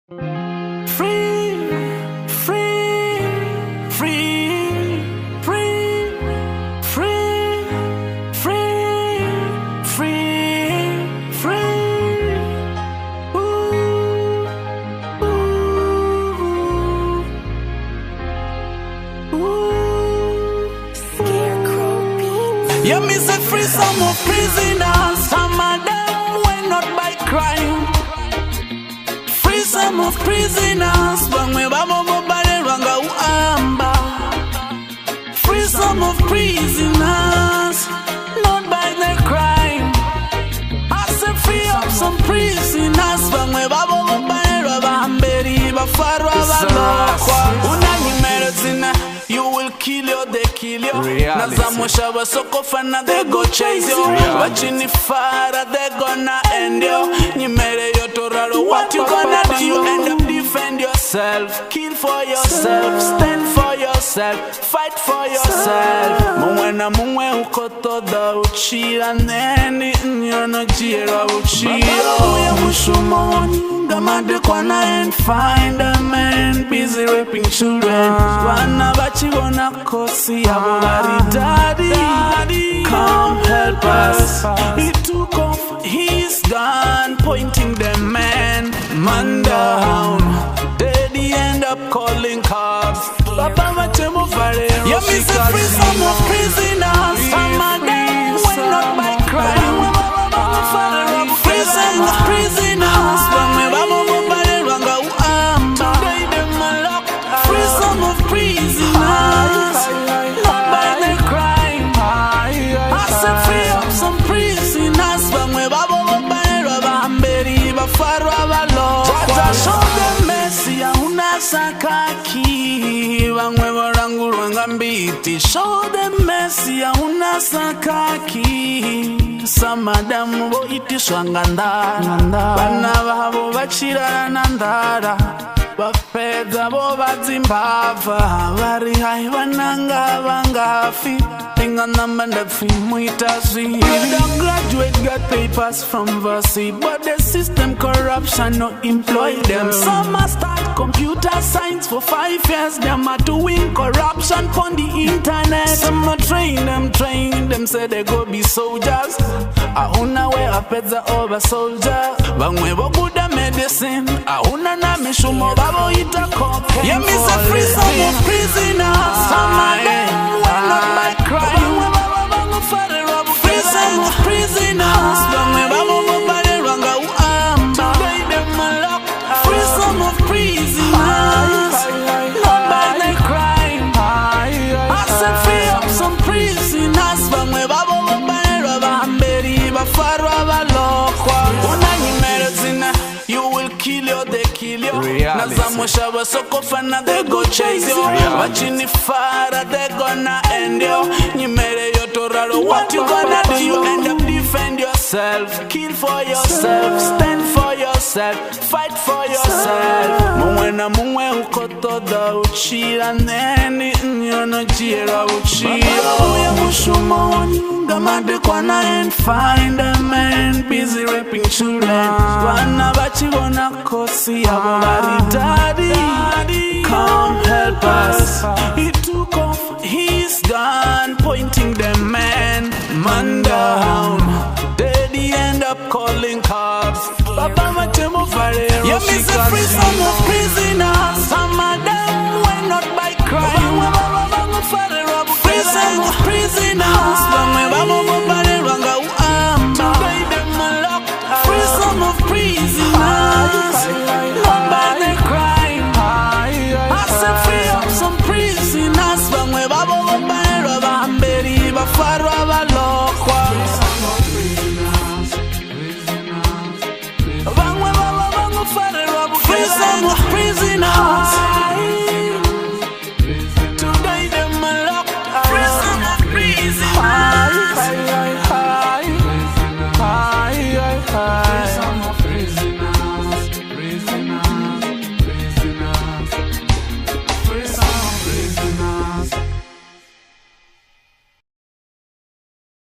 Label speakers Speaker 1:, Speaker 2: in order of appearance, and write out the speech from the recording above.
Speaker 1: Free, free, free, free, free, free, free, free. Ooh, ooh, ooh.
Speaker 2: Scarecrow Beats.
Speaker 1: Yeah, me say free some of prisoners, some of them were not by crime. Free some of prisoners, bamwe babo mubalelwanga uamba. Free some of prisoners, not by their crime. I say free up some prisoners, bamwe babo mubalelwa bahamberi bafarwa balokwa. Unanyimero zina, you will kill you, they kill you. Nazamosha basokofana, they go chase you. Bachinifara, they gonna end you. Nyimere yotoraro, what you gonna do? You end up defend yourself, kill for yourself, stand for yourself, fight for yourself. Mwena mwe ukotoda uchira neni nyono jira uchira. Uya mushumoni, gamade kwana and find a man busy raping children. Wana bachibona kosi yabo bari daddy, come help us. He took off his gun, pointing the man down. Daddy end up calling cops. Papa matemo vale. Yeah, me say free some of prisoners, some of them were not by crime. Free some of prisoners, bamwe babo mubalelwanga uamba. Today them are locked. Free some of prisoners, not by their crime. I say free up some prisoners, bamwe babo mubalelwa bahamberi bafarwa balokwa. Show them mercy, hauna sakaki. Bamwe barangulwa ngambiti. Show them mercy, hauna sakaki. Samadamu bo itiswa ngandara. Bana babo bachirana nandara. Bafedza bo badzimbava. Bari hai bananga bangafi. Inganamba ndafi muita zvi. You don't graduate, got papers from Versi, but the system corruption no employ them. Some are start computer science for 5 years. Them are doing corruption on the internet. Some are train them say they go be soldiers. Auna we apedza over soldier. Bamwe bo buda medicine. Auna na mishumo babo ita cocaine. Yeah, me say free some of prisoners. Some of them were not by crime. Free some of prisoners. Bamwe babo mubalelwanga uamba. Today them are locked. Free some of prisoners, not by their crime. I said free up some prisoners. Bamwe babo mubalelwa bahamberi bafarwa balokwa. Unanyimero zina, you will kill you, they kill you. Nazamosha basokofana, they go chase you. Bachinifara, they gonna end you. Nyimere yotoraro, what you gonna do? You end up defend yourself, kill for yourself, stand for yourself, fight for yourself. Mwena mwe ukotoda uchira neni nyono jira uchira. Uya mushumoni, gamade kwana and find a man busy raping children. Wana bachibona kosi yabo bari daddy, come help us. He took off his gun, pointing the man down. Daddy end up calling cops. Papa matemo vale. Yeah, me say free some of prisoners, some of them were not by crime. Free some of prisoners, bamwe babo